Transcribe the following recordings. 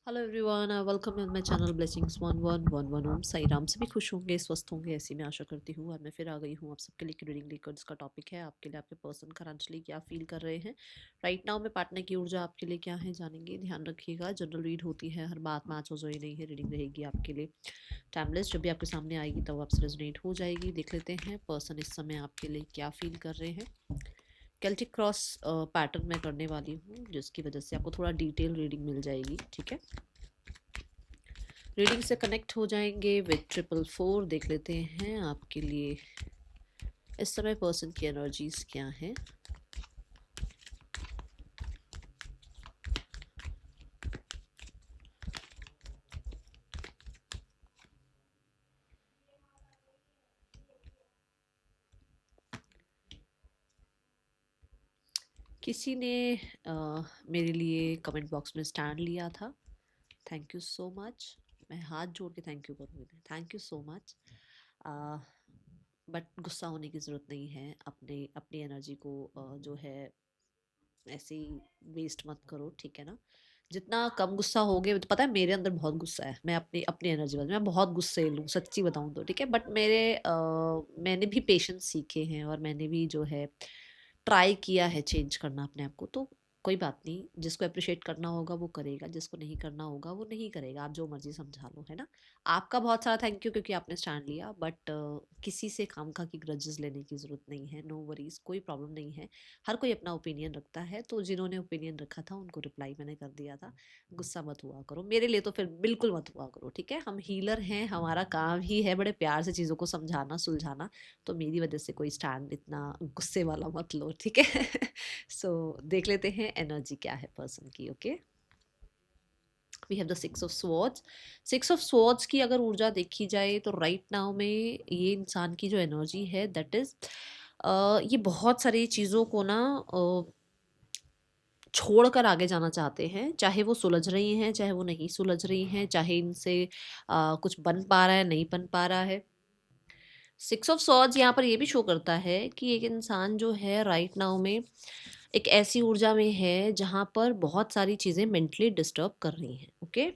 Hello everyone, welcome in my channel blessings 1111 ओम साई राम। सभी खुश होंगे, स्वस्थ होंगे, ऐसी मैं आशा करती हूँ। और मैं फिर आ गई हूँ आप सबके लिए रीडिंग लेकर, जिसका टॉपिक है आपके लिए आपके पर्सन करंटली क्या फील कर रहे हैं राइट नाउ में। पार्टनर की ऊर्जा आपके लिए क्या है जानेंगे। ध्यान रखिएगा, जनरल रीड होती है, हर बात मैच हो ही नहीं है। रीडिंग रहेगी आपके लिए टाइमलेस, जब भी आपके सामने आएगी तब आपसे रेजोनेट हो जाएगी। देख लेते हैं पर्सन इस समय आपके लिए क्या फील कर रहे हैं। केल्टिक क्रॉस पैटर्न में करने वाली हूँ, जिसकी वजह से आपको थोड़ा डिटेल रीडिंग मिल जाएगी। ठीक है, रीडिंग से कनेक्ट हो जाएंगे विद 444। देख लेते हैं आपके लिए इस समय पर्सन की एनर्जीज क्या हैं। किसी ने मेरे लिए कमेंट बॉक्स में स्टैंड लिया था, थैंक यू सो मच। मैं हाथ जोड़ के थैंक यू करूँगी, thank you so much. But गुस्सा होने की ज़रूरत नहीं है। अपने अपनी एनर्जी को जो है ऐसे ही वेस्ट मत करो, ठीक है ना। जितना कम गुस्सा होगे, तो पता है मेरे अंदर बहुत गुस्सा है। मैं अपनी अपनी एनर्जी बता, मैं बहुत गुस्सैल हूँ सच्ची बताऊँ तो, ठीक है। बट मैंने भी पेशेंस सीखे हैं और मैंने भी जो है ट्राई किया है चेंज करना अपने आप को। तो कोई बात नहीं, जिसको अप्रिशिएट करना होगा वो करेगा, जिसको नहीं करना होगा वो नहीं करेगा। आप जो मर्जी समझा लो, है ना। आपका बहुत सारा थैंक यू, क्योंकि आपने स्टैंड लिया। बट किसी से खामखा की ग्रजेस लेने की ज़रूरत नहीं है। नो वरीज, कोई प्रॉब्लम नहीं है। हर कोई अपना ओपिनियन रखता है, तो जिन्होंने ओपिनियन रखा था उनको रिप्लाई मैंने कर दिया था। गुस्सा मत हुआ करो मेरे लिए, तो फिर बिल्कुल मत हुआ करो, ठीक है। हम हीलर हैं, हमारा काम ही है बड़े प्यार से चीज़ों को समझाना सुलझाना। तो मेरी वजह से कोई स्टैंड इतना गुस्से वाला मत लो, ठीक है। सो देख लेते हैं एनर्जी क्या है पर्सन की। Okay, we have the 6 of swords. 6 of swords की अगर ऊर्जा देखी जाए तो राइट नाउ में ये इंसान की जो एनर्जी है दैट इज ये बहुत सारी चीज़ों को ना छोड़कर आगे जाना चाहते हैं। चाहे वो सुलझ रही हैं, चाहे वो नहीं सुलझ रही हैं, चाहे इनसे कुछ बन पा रहा है, नहीं बन पा रहा है। 6 ऑफ स्वॉर्ड्स यहाँ पर ये भी शो करता है कि एक इंसान जो है राइट नाउ में एक ऐसी ऊर्जा में है जहाँ पर बहुत सारी चीज़ें मेंटली डिस्टर्ब कर रही हैं। ओके,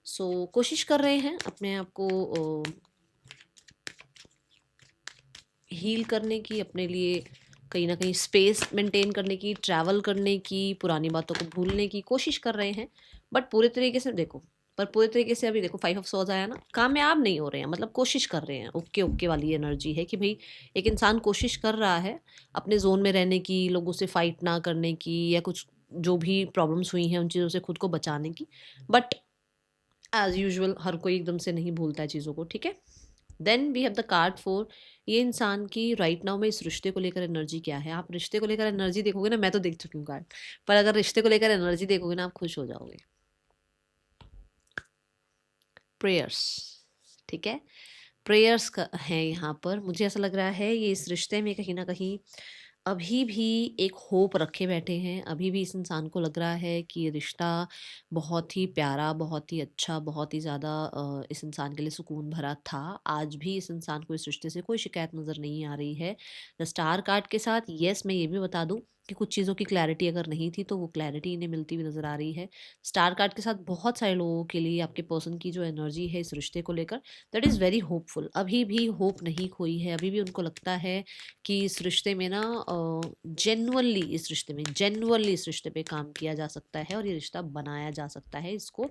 सो कोशिश कर रहे हैं अपने आप को हील करने की, अपने लिए कहीं ना कहीं स्पेस मेंटेन करने की, ट्रैवल करने की, पुरानी बातों को भूलने की कोशिश कर रहे हैं। बट पूरे तरीके से देखो, पर पूरे तरीके से अभी देखो 5 ऑफ स्वॉर्ड्स आया ना, कामयाब नहीं हो रहे हैं। मतलब कोशिश कर रहे हैं, ओके ओके वाली एनर्जी है कि भाई एक इंसान कोशिश कर रहा है अपने जोन में रहने की, लोगों से फाइट ना करने की, या कुछ जो भी प्रॉब्लम्स हुई हैं उन चीज़ों से खुद को बचाने की। बट एज यूजुअल हर कोई एकदम से नहीं भूलता है चीज़ों को, ठीक है। Then we have the card 4। ये इंसान की राइट नाउ में इस रिश्ते को लेकर एनर्जी क्या है। आप रिश्ते को लेकर एनर्जी देखोगे ना, मैं तो देख चुकी हूँ कार्ड, पर अगर रिश्ते को लेकर एनर्जी देखोगे ना आप खुश हो जाओगे। प्रेयर्स, ठीक है, प्रेयर्स का है यहाँ पर। मुझे ऐसा लग रहा है ये इस रिश्ते में कहीं ना कहीं अभी भी एक होप रखे बैठे हैं। अभी भी इस इंसान को लग रहा है कि ये रिश्ता बहुत ही प्यारा, बहुत ही अच्छा, बहुत ही ज़्यादा इस इंसान के लिए सुकून भरा था। आज भी इस इंसान को इस रिश्ते से कोई शिकायत नज़र नहीं आ रही है। द स्टार कार्ड के साथ यस मैं ये भी बता दूं कि कुछ चीज़ों की क्लैरिटी अगर नहीं थी तो वो क्लैरिटी इन्हें मिलती हुई नज़र आ रही है। स्टार कार्ड के साथ बहुत सारे लोगों के लिए आपके पर्सन की जो एनर्जी है इस रिश्ते को लेकर दैट इज़ वेरी होपफुल। अभी भी होप नहीं खोई है। अभी भी उनको लगता है कि इस रिश्ते में ना जेन्युइनली इस रिश्ते पे काम किया जा सकता है और ये रिश्ता बनाया जा सकता है, इसको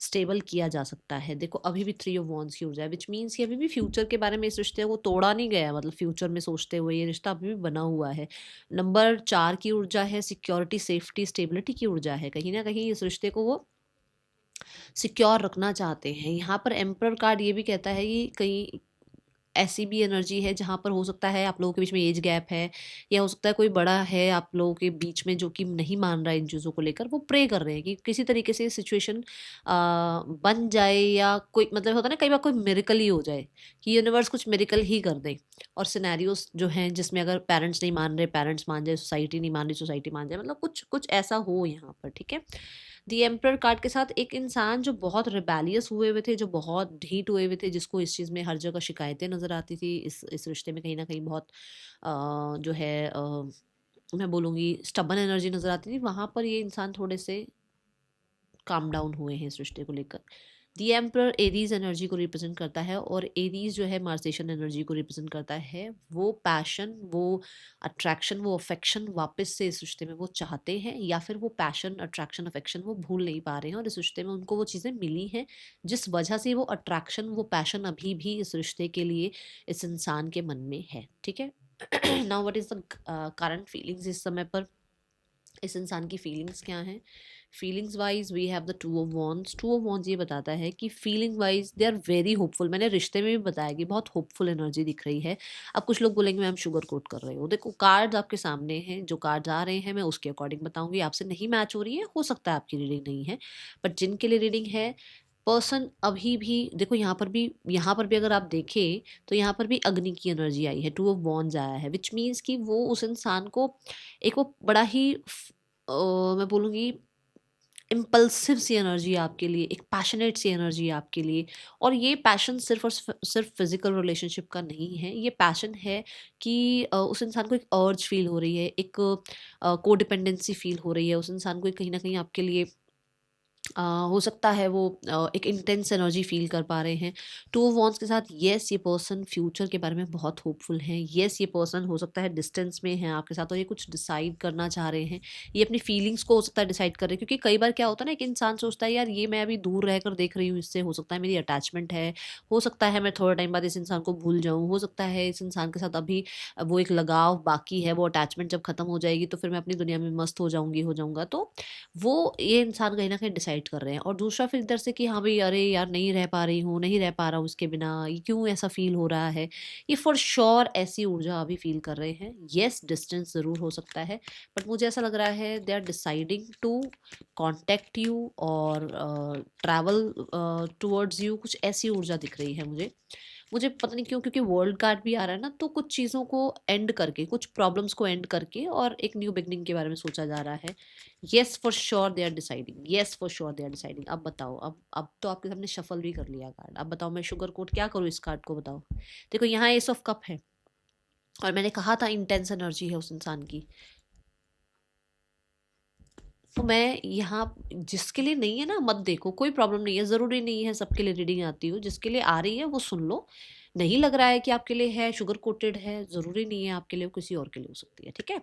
स्टेबल किया जा सकता है। देखो अभी भी 3 ऑफ वॉन्ड्स की ऊर्जा है, विच मीन्स कि अभी भी फ्यूचर के बारे में इस रिश्ते को तोड़ा नहीं गया है। मतलब फ्यूचर में सोचते हुए ये रिश्ता अभी भी बना हुआ है। नंबर 4 की ऊर्जा है सिक्योरिटी, सेफ्टी, स्टेबिलिटी की ऊर्जा है। कहीं ना कहीं इस रिश्ते को वो सिक्योर रखना चाहते हैं। यहाँ पर एम्परर कार्ड ये भी कहता है कि कहीं ऐसी भी एनर्जी है जहाँ पर हो सकता है आप लोगों के बीच में एज गैप है, या हो सकता है कोई बड़ा है आप लोगों के बीच में जो कि नहीं मान रहा है इन चीज़ों को लेकर। वो प्रे कर रहे हैं कि किसी तरीके से सिचुएशन बन जाए, या कोई मतलब होता है ना कई बार कोई मेरिकल ही हो जाए, कि यूनिवर्स कुछ मेरिकल ही कर दे। और सिनेरियोस जो हैं जिसमें अगर पेरेंट्स नहीं मान रहे पेरेंट्स मान जाए, सोसाइटी नहीं मान रही सोसाइटी मान जाए, मतलब कुछ कुछ ऐसा हो यहाँ पर, ठीक है। दी एम्परर कार्ड के साथ एक इंसान जो बहुत रिबेलियस हुए हुए थे, जो बहुत ढीठ हुए हुए थे, जिसको इस चीज़ में हर जगह शिकायतें नज़र आती थी, इस रिश्ते में कहीं ना कहीं बहुत जो है मैं बोलूँगी स्टबन एनर्जी नज़र आती थी। वहाँ पर ये इंसान थोड़े से काम डाउन हुए हैं इस रिश्ते को लेकर। दी एम्परर एरीज एनर्जी को रिप्रेजेंट करता है, और एरीज जो है मार्सेशन एनर्जी को रिप्रेजेंट करता है। वो पैशन, वो अट्रैक्शन, वो अफेक्शन वापस से इस रिश्ते में वो चाहते हैं, या फिर वो पैशन, अट्रैक्शन, अफेक्शन वो भूल नहीं पा रहे हैं, और इस रिश्ते में उनको वो चीज़ें मिली हैं जिस वजह से वो अट्रैक्शन, वो पैशन अभी भी इस रिश्ते के लिए इस इंसान के मन में है। ठीक है। Now what is the current feelings इस समय पर, इस इंसान की फीलिंग्स क्या हैं? Feelings wise we have the two of wands. Two of wands ये बताता है कि feeling wise they are very hopeful. मैंने रिश्ते में भी बताया कि बहुत होपफुल एनर्जी दिख रही है। अब कुछ लोग बोलेंगे मैम शुगर कोट कर रहे हो। देखो कार्ड्स आपके सामने हैं, जो कार्ड्स आ रहे हैं मैं उसके अकॉर्डिंग बताऊंगी। आपसे नहीं मैच हो रही है, हो सकता है आपकी रीडिंग नहीं है, बट जिनके लिए रीडिंग है, पर्सन अभी भी देखो, यहाँ पर भी अगर आप देखें तो यहाँ पर भी अग्नि की एनर्जी आई है, टू ऑफ वॉन्ड्स आया है, विच मीन्स कि वो उस इंसान को एक वो बड़ा ही मैं बोलूँगी इम्पल्सिव सी एनर्जी है आपके लिए, एक पैशनेट सी एनर्जी है आपके लिए। और ये पैशन सिर्फ और सिर्फ फिजिकल रिलेशनशिप का नहीं है, ये पैशन है कि उस इंसान को एक अर्ज फील हो रही है, एक कोडिपेंडेंसी फील हो रही है उस इंसान को, कहीं ना कहीं आपके लिए हो सकता है वो एक इंटेंस एनर्जी फील कर पा रहे हैं। टू ऑफ वॉन्ड्स के साथ येस, ये पर्सन फ्यूचर के बारे में बहुत होपफुल हैं। येस, ये पर्सन हो सकता है डिस्टेंस में है आपके साथ, और ये कुछ डिसाइड करना चाह रहे हैं। ये अपनी फीलिंग्स को हो सकता है डिसाइड कर रहे हैं, क्योंकि कई बार क्या होता है ना, एक इंसान सोचता है यार ये मैं अभी दूर रहकर देख रही हूँ, इससे हो सकता है मेरी अटैचमेंट है, हो सकता है मैं थोड़ा टाइम बाद इस इंसान को भूल जाऊँ, हो सकता है इस इंसान के साथ अभी वो एक लगाव बाकी है, वो अटैचमेंट जब खत्म हो जाएगी तो फिर मैं अपनी दुनिया में मस्त हो जाऊंगी, हो जाऊंगा। तो वो ये इंसान कहीं न कहीं डिसाइड कर रहे हैं, और दूसरा फिर इधर से कि हाँ भई, अरे यार नहीं रह पा रही हूँ, नहीं रह पा रहा हूँ उसके बिना, ये क्यों ऐसा फ़ील हो रहा है? ये फॉर श्योर ऐसी ऊर्जा अभी फ़ील कर रहे हैं। येस, डिस्टेंस ज़रूर हो सकता है, बट मुझे ऐसा लग रहा है they are deciding to contact you और ट्रैवल टुवर्ड्स यू, कुछ ऐसी ऊर्जा दिख रही है मुझे। मुझे पता नहीं क्यों, क्योंकि वर्ल्ड कार्ड भी आ रहा है ना, तो कुछ चीज़ों को एंड करके, कुछ प्रॉब्लम्स को एंड करके और एक न्यू बिगिनिंग के बारे में सोचा जा रहा है। Yes for sure they are deciding, yes for sure they are deciding. अब बताओ, अब तो आपके सामने शफल भी कर लिया कार्ड। अब बताओ मैं शुगर कोट क्या करूँ इस कार्ड को, बताओ। देखो यहाँ एस ऑफ कप है, और मैंने कहा था इंटेंस एनर्जी है उस इंसान की। तो मैं यहाँ, जिसके लिए नहीं है ना मत देखो, कोई प्रॉब्लम नहीं है, ज़रूरी नहीं है सबके लिए रीडिंग आती हो। जिसके लिए आ रही है वो सुन लो। नहीं लग रहा है कि आपके लिए है, शुगर कोटेड है, ज़रूरी नहीं है आपके लिए, वो किसी और के लिए हो सकती है। ठीक है।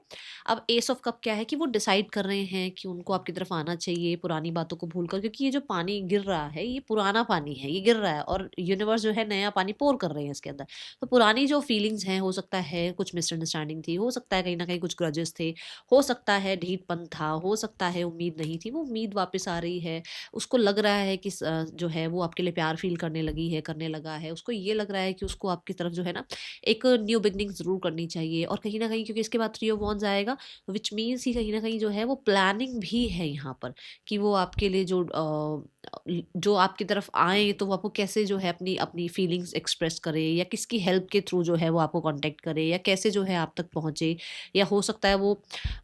अब एस ऑफ कप क्या है कि वो डिसाइड कर रहे हैं कि उनको आपकी तरफ आना चाहिए पुरानी बातों को भूल कर, क्योंकि ये जो पानी गिर रहा है ये पुराना पानी है, ये गिर रहा है, और यूनिवर्स जो है नया पानी पोर कर रहे हैं इसके अंदर। तो पुरानी जो फीलिंग्स हैं, हो सकता है कुछ मिसअंडरस्टैंडिंग थी, हो सकता है कहीं ना कहीं कुछ ग्रजेस थे, हो सकता है ढीठपन था, हो सकता है उम्मीद नहीं थी, वो उम्मीद वापस आ रही है। उसको लग रहा है कि जो है वो आपके लिए प्यार फील करने लगी है, करने लगा है। उसको ये लग रहा है कि उसको आपकी तरफ जो है ना एक न्यू बिगनिंग ज़रूर करनी चाहिए। और कहीं न कहीं क्योंकि इसके बाद थ्री ऑफ वॉन्ड्स आएगा, व्हिच मीन्स कि कहीं न कहीं जो है वो प्लानिंग भी है यहाँ पर, कि वो आपके लिए जो आपकी तरफ आएँ तो वो आपको कैसे जो है अपनी अपनी फीलिंग्स एक्सप्रेस करे, या किसकी हेल्प के थ्रू जो है वो आपको कॉन्टैक्ट करे, या कैसे जो है आप तक पहुँचे। या हो सकता है वो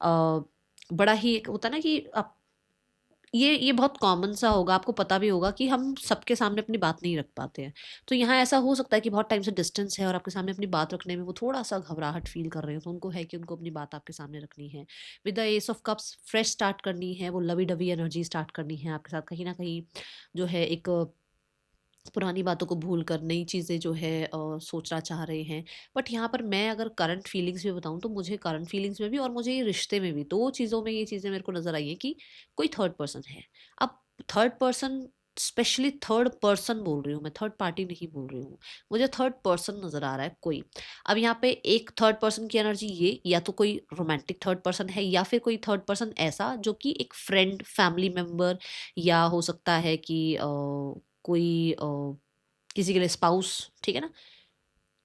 अ, बड़ा ही एक होता है ना कि आप, ये बहुत कॉमन सा होगा, आपको पता भी होगा कि हम सबके सामने अपनी बात नहीं रख पाते हैं। तो यहाँ ऐसा हो सकता है कि बहुत टाइम से डिस्टेंस है और आपके सामने अपनी बात रखने में वो थोड़ा-सा घबराहट फ़ील कर रहे हो, तो उनको है कि उनको अपनी बात आपके सामने रखनी है। With the S of cups fresh start करनी है, वो लवी-डवी एनर्जी स्टार्ट करनी है आपके साथ। कहीं न कहीं जो है एक पुरानी बातों को भूल कर नई चीज़ें जो है सोचना चाह रहे हैं। बट यहाँ पर मैं अगर करंट फीलिंग्स भी बताऊँ, तो मुझे करंट फीलिंग्स में भी और मुझे ये रिश्ते में भी 2 चीज़ों में ये चीज़ें मेरे को नज़र आई हैं कि कोई थर्ड पर्सन है। अब third person, specially third person बोल रही हूँ मैं, थर्ड पार्टी नहीं बोल रही हूँ। मुझे थर्ड पर्सन नज़र आ रहा है कोई। अब यहाँ पे एक थर्ड पर्सन की एनर्जी ये, या तो कोई रोमांटिक थर्ड पर्सन है, या फिर कोई थर्ड पर्सन ऐसा जो कि एक फ्रेंड, फैमिली मेंबर, या हो सकता है कि कोई किसी के लिए स्पाउस, ठीक है ना?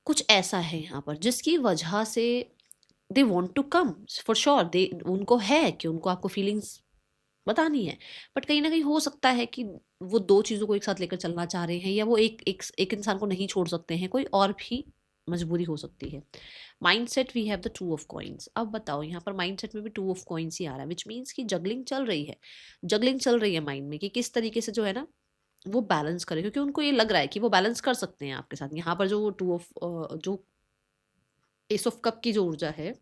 कुछ ऐसा है यहाँ पर जिसकी वजह से they want to come for sure, दे उनको है कि उनको आपको फीलिंग्स बतानी है। बट कहीं न कहीं हो सकता है कि वो 2 चीज़ों को एक साथ लेकर चलना चाह रहे हैं, या वो एक इंसान को नहीं छोड़ सकते हैं, कोई और भी मजबूरी हो सकती है। Mindset we have the two of coins. अब बताओ यहाँ पर माइंडसेट में भी टू ऑफ कॉइन्स ही आ रहा है, व्हिच मीन्स कि जगलिंग चल रही है। जगलिंग चल रही है माइंड में कि किस तरीके से जो है ना वो बैलेंस करें, क्योंकि उनको ये लग रहा है कि वो बैलेंस कर सकते हैं आपके साथ। यहाँ पर जो टू ऑफ जो एस ऑफ कप की जो ऊर्जा है,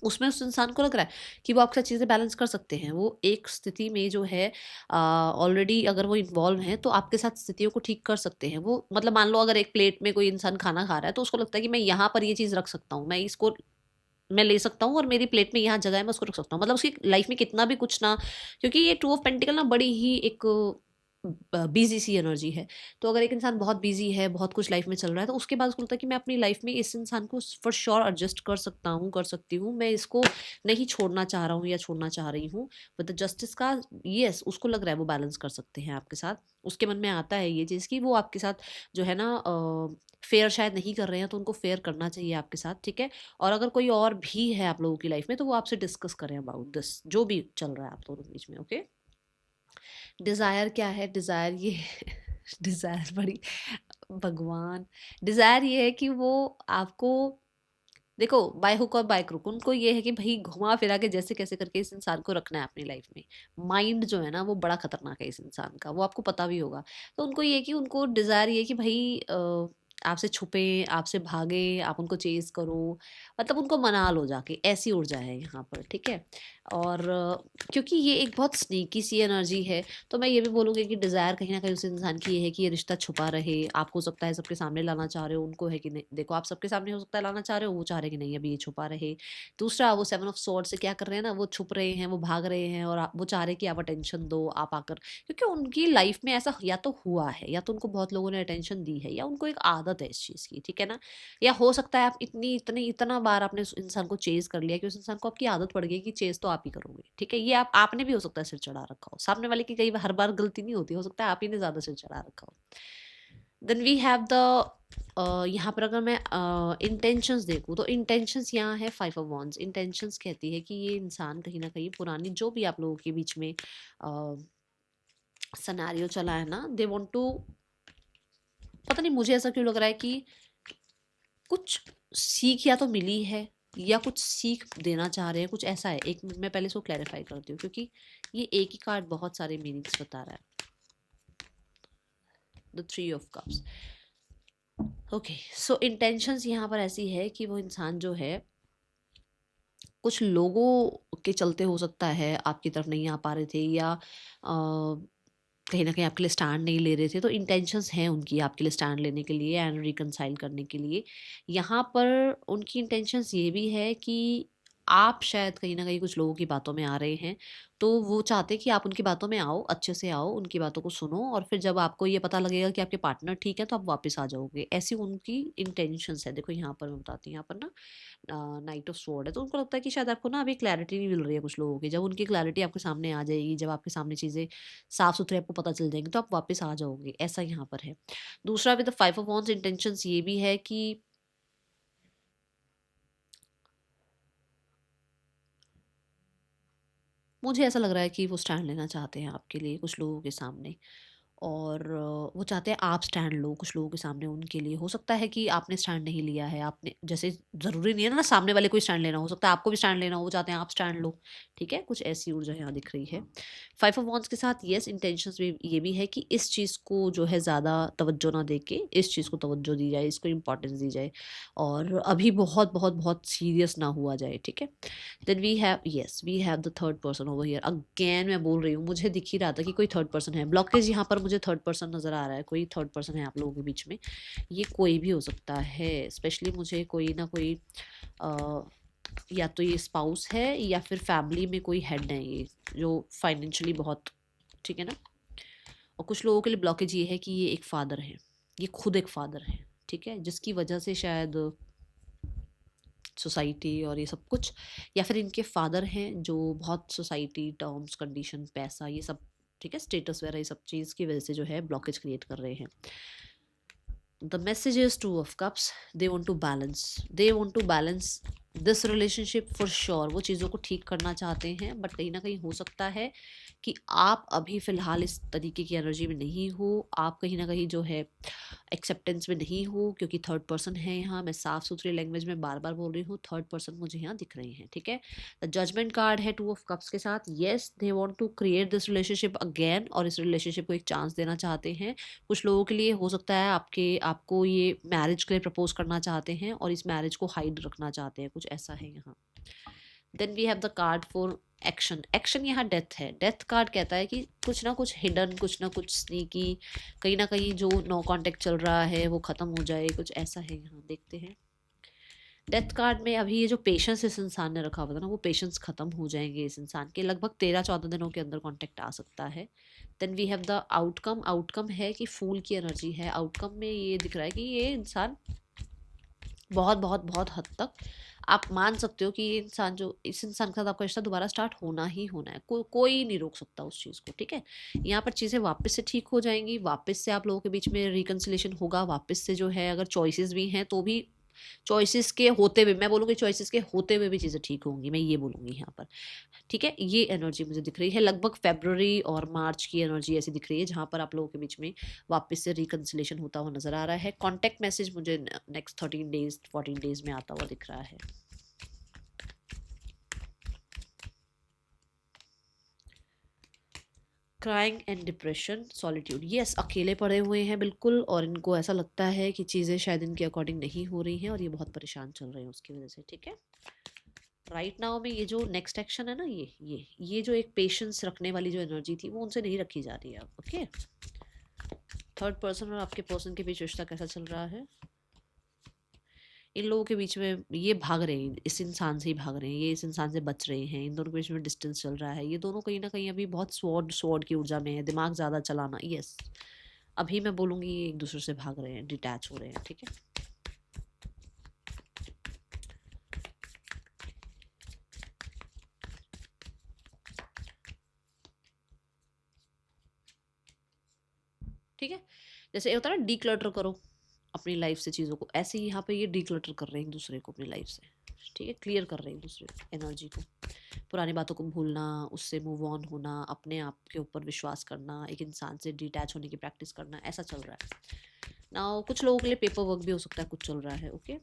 उसमें उस इंसान को लग रहा है कि वो आपके साथ चीज़ें बैलेंस कर सकते हैं। वो एक स्थिति में जो है ऑलरेडी अगर वो इन्वॉल्व हैं तो आपके साथ स्थितियों को ठीक कर सकते हैं। वो मतलब मान लो अगर एक प्लेट में कोई इंसान खाना खा रहा है तो उसको लगता है कि मैं यहाँ पर ये चीज़ रख सकता हूँ, मैं ले सकता हूँ और मेरी प्लेट में यहाँ जगह है, मैं उसको रख सकता हूँ। मतलब उसकी लाइफ में कितना भी कुछ ना, क्योंकि ये टू ऑफ पेंटिकल ना बड़ी ही एक बिजी सी एनर्जी है। तो अगर एक इंसान बहुत बिजी है, बहुत कुछ लाइफ में चल रहा है, तो उसके बाद उसको लगता है कि मैं अपनी लाइफ में इस इंसान को फॉर श्योर एडजस्ट कर सकता हूँ, कर सकती हूँ, मैं इसको नहीं छोड़ना चाह रहा हूँ या छोड़ना चाह रही हूँ। बट द जस्टिस का, यस, उसको लग रहा है वो बैलेंस कर सकते हैं आपके साथ। उसके मन में आता है ये चीज़ कि वो आपके साथ जो है ना फेयर शायद नहीं कर रहे हैं, तो उनको फेयर करना चाहिए आपके साथ, ठीक है। और अगर कोई और भी है आप लोगों की लाइफ में तो वो आपसे डिस्कस करें अबाउट दिस, जो भी चल रहा है आप दोनों के बीच में, ओके। डिज़ायर क्या है? डिज़ायर ये डिज़ायर बड़ी भगवान, डिज़ायर ये है कि वो आपको, देखो, बाय हुक और बाय क्रुक उनको ये है कि भाई घुमा फिरा के जैसे कैसे करके इस इंसान को रखना है अपनी लाइफ में। माइंड जो है ना वो बड़ा खतरनाक है इस इंसान का, वो आपको पता भी होगा। तो उनको ये है कि उनको डिज़ायर ये है कि भाई आपसे छुपे, आपसे भागे, आप उनको चेज़ करो, मतलब उनको मना लो जाके, ऐसी ऊर्जा है यहाँ पर, ठीक है। और क्योंकि ये एक बहुत स्नीकी सी एनर्जी है, तो मैं ये भी बोलूँगी कि डिज़ायर कहीं न कहीं उस इंसान की ये है कि ये रिश्ता छुपा रहे। आप हो सकता है सबके सामने लाना चाह रहे हो, उनको है कि नहीं, देखो आप सबके सामने हो सकता है लाना चाह रहे हो, वो चाह रहे हैं कि नहीं अभी ये छुपा रहे। दूसरा, वो सेवन ऑफ स्वॉर्ड्स से क्या कर रहे हैं ना, वो छुप रहे हैं, वो भाग रहे हैं और वो चाह रहे हैं कि आप अटेंशन दो, आप आकर, क्योंकि उनकी लाइफ में ऐसा या तो हुआ है, या तो उनको बहुत लोगों ने अटेंशन दी है, या उनको एक आदत है इस चीज़ की, ठीक है ना। या हो सकता है आप इतना बार आपने उस इंसान को चेज़ कर लिया कि उस इंसान को आपकी आदत पड़ गई कि चेज़ तो आप ही करोगे, ठीक है। ये आपने भी हो सकता है सिर चढ़ा रखा हो, सामने वाले की कई बार हर बार गलती नहीं होती, हो सकता है आप ही ने ज़्यादा सिर चढ़ा रखा हो। देन वी हैव द यहाँ पर अगर मैं इंटेंशंस देखूँ तो इंटेंशंस यहाँ है फाइव ऑफ वॉन्ड्स। इंटेंशंस कहती है कि ये इंसान कहीं ना कहीं पुरानी जो भी आप लोगों के बीच में सिनेरियो चला है ना, दे वांट टू, पता नहीं मुझे ऐसा क्यों लग रहा है कि कुछ सीख या तो मिली है या कुछ सीख देना चाह रहे हैं, कुछ ऐसा है। एक मिनट मैं पहले इसको क्लैरिफाई करती हूँ, क्योंकि ये एक ही कार्ड बहुत सारे मीनिंग्स बता रहा है। The three of cups, okay. So intentions यहाँ पर ऐसी है कि वो इंसान जो है कुछ लोगों के चलते हो सकता है आपकी तरफ नहीं आ पा रहे थे, या कहीं न कहीं आपके लिए स्टैंड नहीं ले रहे थे, तो इंटेंशंस हैं उनकी आपके लिए स्टैंड लेने के लिए एंड रिकंसाइल करने के लिए। यहाँ पर उनकी इंटेंशंस ये भी है कि आप शायद कहीं न कहीं कुछ लोगों की बातों में आ रहे हैं, तो वो चाहते हैं कि आप उनकी बातों में आओ, अच्छे से आओ, उनकी बातों को सुनो और फिर जब आपको ये पता लगेगा कि आपके पार्टनर ठीक है, तो आप वापस आ जाओगे। ऐसी उनकी इंटेंशंस है। देखो यहाँ पर मैं बताती हूँ, यहाँ पर ना नाइट ऑफ स्वॉर्ड है, तो उनको लगता है कि शायद आपको ना अभी क्लैरिटी नहीं मिल रही है कुछ लोगों की। जब उनकी क्लैरिटी आपके सामने आ जाएगी, जब आपके सामने चीज़ें साफ-सुथरे आपको पता चल जाएँगी, तो आप वापस आ जाओगे, ऐसा यहाँ पर है। दूसरा with the five of wands intentions ये भी है कि मुझे ऐसा लग रहा है कि वो स्टैंड लेना चाहते हैं आपके लिए कुछ लोगों के सामने, और वो चाहते हैं आप स्टैंड लो कुछ लोगों के सामने उनके लिए। हो सकता है कि आपने स्टैंड नहीं लिया है, आपने जैसे, ज़रूरी नहीं है ना सामने वाले को ही स्टैंड लेना, हो सकता है आपको भी स्टैंड लेना हो, वो चाहते हैं आप स्टैंड लो, ठीक है? कुछ ऐसी ऊर्जा यहाँ दिख रही है। फाइव ऑफ वॉन्ड्स के साथ येस इंटेंशंस भी ये भी है कि इस चीज़ को जो है ज़्यादा तवज्जो ना दे के इस चीज़ को तवज्जो दी जाए, इसको इम्पोर्टेंस दी जाए और अभी बहुत, बहुत, बहुत सीरियस ना हुआ जाए, ठीक है? Then we have the third person over here. Again मैं बोल रही हूँ, मुझे दिख ही रहा था कि कोई थर्ड पर्सन है। ब्लॉकेज यहाँ पर मुझे थर्ड पर्सन नज़र आ रहा है, कोई थर्ड पर्सन है आप लोगों के बीच में। ये कोई भी हो सकता है, स्पेशली मुझे कोई ना कोई अ, या तो ये स्पाउस है या फिर फैमिली में कोई हेड है ये, जो फाइनेंशियली बहुत, ठीक है ना। और कुछ लोगों के लिए ब्लॉकेज ये है कि ये एक फादर है, ये खुद एक फादर है, ठीक है, जिसकी वजह से शायद सोसाइटी और ये सब कुछ, या फिर इनके फादर हैं जो बहुत सोसाइटी टर्म्स कंडीशन पैसा ये सब, ठीक है, स्टेटस वगैरह ये सब चीज़ की वजह से जो है ब्लॉकेज क्रिएट कर रहे हैं। The message is two of cups, they want to balance this relationship for sure. वो चीज़ों को ठीक करना चाहते हैं, बट कहीं ना कहीं हो सकता है कि आप अभी फ़िलहाल इस तरीके की एनर्जी में नहीं हो, आप कहीं ना कहीं जो है एक्सेप्टेंस में नहीं हो, क्योंकि थर्ड पर्सन है यहाँ। मैं साफ सुथरी लैंग्वेज में बार बार बोल रही हूँ, थर्ड पर्सन मुझे यहाँ दिख रहे हैं, ठीक है। द जजमेंट कार्ड है टू ऑफ कप्स के साथ। Yes, they want to create this relationship again, और इस रिलेशनशिप को एक चांस देना चाहते हैं। कुछ लोगों के लिए हो सकता है आपको ये मैरिज के लिए प्रपोज करना चाहते हैं और इस मैरिज को हाइड रखना चाहते हैं, कुछ ऐसा है यहाँ। Then we have the card for action. Action यहाँ डेथ है। डेथ कार्ड कहता है कि कुछ ना कुछ हिडन, कुछ ना कुछ स्नीकी, कहीं ना कहीं जो नो कांटेक्ट चल रहा है वो खत्म हो जाए, कुछ ऐसा है। यहाँ देखते हैं डेथ कार्ड में अभी ये जो पेशेंस इस इंसान ने रखा हुआ था ना, वो पेशेंस खत्म हो जाएंगे इस इंसान के। लगभग 13-14 दिनों के अंदर कांटेक्ट आ सकता है। Then we have the outcome. Outcome है कि फूल की एनर्जी है। आउटकम में ये दिख रहा है कि ये इंसान बहुत बहुत बहुत हद तक आप मान सकते हो कि ये इंसान जो इस इंसान के साथ आपका रिश्ता दोबारा स्टार्ट होना ही होना है। कोई नहीं रोक सकता उस चीज़ को, ठीक है। यहाँ पर चीज़ें वापस से ठीक हो जाएंगी, वापस से आप लोगों के बीच में रिकन्सिलेशन होगा, वापस से जो है अगर चॉइसेस भी हैं तो भी चॉइसेस के होते हुए, मैं बोलूँगी चॉइसेस के होते हुए भी चीज़ें ठीक होंगी, मैं ये बोलूँगी यहाँ पर, ठीक है। ये एनर्जी मुझे दिख रही है। लगभग फरवरी और मार्च की एनर्जी ऐसी दिख रही है जहाँ पर आप लोगों के बीच में वापस से रिकन्सिलेशन होता हुआ नजर आ रहा है। कॉन्टैक्ट मैसेज मुझे नेक्स्ट 13 डेज 14 डेज में आता हुआ दिख रहा है। Crying and depression, solitude, yes, अकेले पड़े हुए हैं बिल्कुल, और इनको ऐसा लगता है कि चीज़ें शायद इनके अकॉर्डिंग नहीं हो रही हैं और ये बहुत परेशान चल रहे हैं उसकी वजह से, ठीक है। राइट नाउ में ये जो नेक्स्ट एक्शन है ना, ये जो एक पेशेंस रखने वाली जो एनर्जी थी वो उनसे नहीं रखी जा रही है अब, ओके। थर्ड पर्सन और आपके पर्सन के बीच रिश्ता कैसा चल रहा है? इन लोगों के बीच में ये भाग रहे हैं, इस इंसान से ही भाग रहे हैं, ये इस इंसान से बच रहे हैं। इन दोनों के बीच में डिस्टेंस चल रहा है। ये दोनों कहीं ना कहीं अभी बहुत स्वॉर्ड की ऊर्जा में है, दिमाग ज़्यादा चलाना, यस। अभी मैं बोलूँगी ये एक दूसरे से भाग रहे हैं, डिटैच हो रहे हैं, ठीक है। ठीक है, जैसे ये होता है ना डीक्लटर करो अपनी लाइफ से चीज़ों को, ऐसे ही यहाँ पे ये डीक्लटर कर रहे हैं एक दूसरे को अपनी लाइफ से, ठीक है। क्लियर कर रहे हैं एक दूसरे एनर्जी को, पुरानी बातों को भूलना, उससे मूव ऑन होना, अपने आप के ऊपर विश्वास करना, एक इंसान से डिटैच होने की प्रैक्टिस करना, ऐसा चल रहा है ना। कुछ लोगों के लिए पेपर वर्क भी हो सकता है, कुछ चल रहा है, ओके।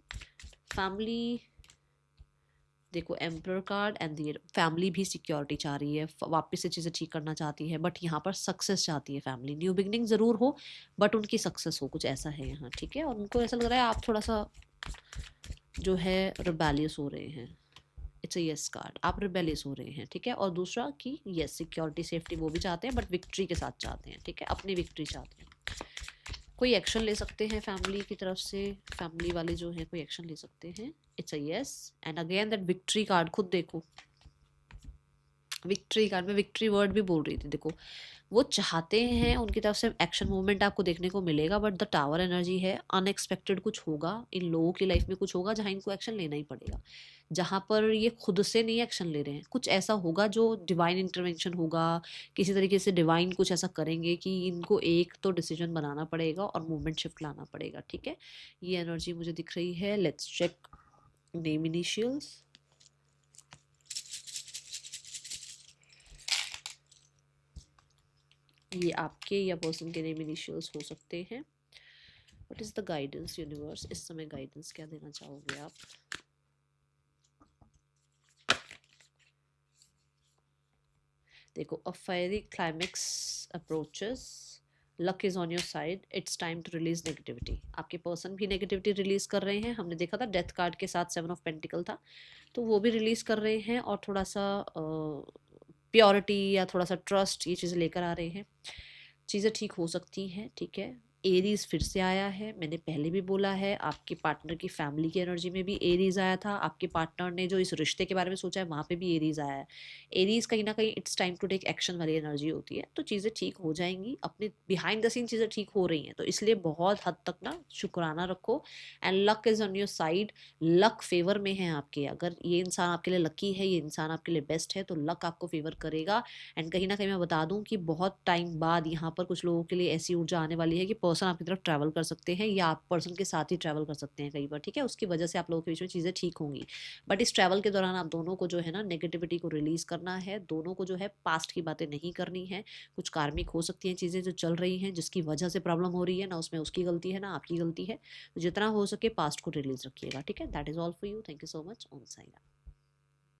फैमिली, देखो emperor card and the family भी सिक्योरिटी चाह रही है, वापस से चीज़ें ठीक करना चाहती है, बट यहाँ पर सक्सेस चाहती है फैमिली। न्यू बिगनिंग ज़रूर हो बट उनकी सक्सेस हो, कुछ ऐसा है यहाँ, ठीक है। और उनको ऐसा लग रहा है आप थोड़ा सा जो है रिबेलियस हो रहे हैं। इट्स अ यस कार्ड, आप रिबेलियस हो रहे हैं, ठीक है। और दूसरा कि यस सिक्योरिटी सेफ्टी वो भी चाहते हैं बट विक्ट्री के साथ चाहते हैं, ठीक है, अपनी विक्ट्री चाहते हैं। कोई एक्शन ले सकते हैं फैमिली की तरफ से, फैमिली वाले जो है कोई एक्शन ले सकते हैं। It's a yes and again that victory card, खुद देखो विक्ट्री कार्ड में विक्ट्री वर्ड भी बोल रही थी, देखो वो चाहते हैं, उनकी तरफ से एक्शन मूवमेंट आपको देखने को मिलेगा, बट द टावर एनर्जी है अनएक्सपेक्टेड कुछ होगा इन लोगों की लाइफ में, कुछ होगा जहाँ इनको एक्शन लेना ही पड़ेगा, जहाँ पर ये खुद से नहीं एक्शन ले रहे हैं। कुछ ऐसा होगा जो डिवाइन इंटरवेंशन होगा, किसी तरीके से डिवाइन कुछ ऐसा करेंगे कि इनको एक तो डिसीजन बनाना पड़ेगा और मूवमेंट शिफ्ट लाना पड़ेगा, ठीक है। ये एनर्जी मुझे दिख रही है। Let's check name initials. ये आपके या पर्सन के नेम इनिशियल्स हो सकते हैं। What is the guidance universe, इस समय गाइडेंस क्या देना चाहोगे आप? देखो a fiery climax approaches, luck is on your side, it's time to release negativity. आपके पर्सन भी नेगेटिविटी रिलीज कर रहे हैं, हमने देखा था डेथ कार्ड के साथ 7 ऑफ पेंटिकल था, तो वो भी रिलीज कर रहे हैं और थोड़ा सा प्योरिटी या थोड़ा सा ट्रस्ट, ये चीज़ें लेकर आ रहे हैं। चीज़ें ठीक हो सकती हैं, ठीक है। एरीज फिर से आया है, मैंने पहले भी बोला है, आपके पार्टनर की फैमिली की एनर्जी में भी एरीज आया था, आपके पार्टनर ने जो इस रिश्ते के बारे में सोचा है वहाँ पे भी एरीज आया है। एरीज कहीं ना कहीं it's time to take action वाली एनर्जी होती है, तो चीज़ें ठीक हो जाएंगी, अपने बिहाइंड द सीन चीज़ें ठीक हो रही हैं, तो इसलिए बहुत हद तक ना शुक्राना रखो। And luck is on your side, luck favour में है आपके। अगर ये इंसान आपके लिए लकी है, ये इंसान आपके लिए बेस्ट है, तो लक आपको फेवर करेगा। एंड कहीं ना कहीं मैं बता दूं कि बहुत टाइम बाद यहाँ पर कुछ लोगों के लिए ऐसी ऊर्जा आने वाली है कि पर्सन आपकी तरफ ट्रैवल कर सकते हैं या आप पर्सन के साथ ही ट्रैवल कर सकते हैं कई बार, ठीक है। उसकी वजह से आप लोगों के बीच में चीज़ें ठीक होंगी, बट इस ट्रैवल के दौरान आप दोनों को जो है ना नेगेटिविटी को रिलीज करना है, दोनों को जो है पास्ट की बातें नहीं करनी है। कुछ कार्मिक हो सकती हैं चीज़ें जो चल रही हैं जिसकी वजह से प्रॉब्लम हो रही है, ना उसमें उसकी गलती है ना आपकी गलती है, तो जितना हो सके पास्ट को रिलीज रखिएगा, ठीक है। That is all for you, thank you so much. Om Sai Ram.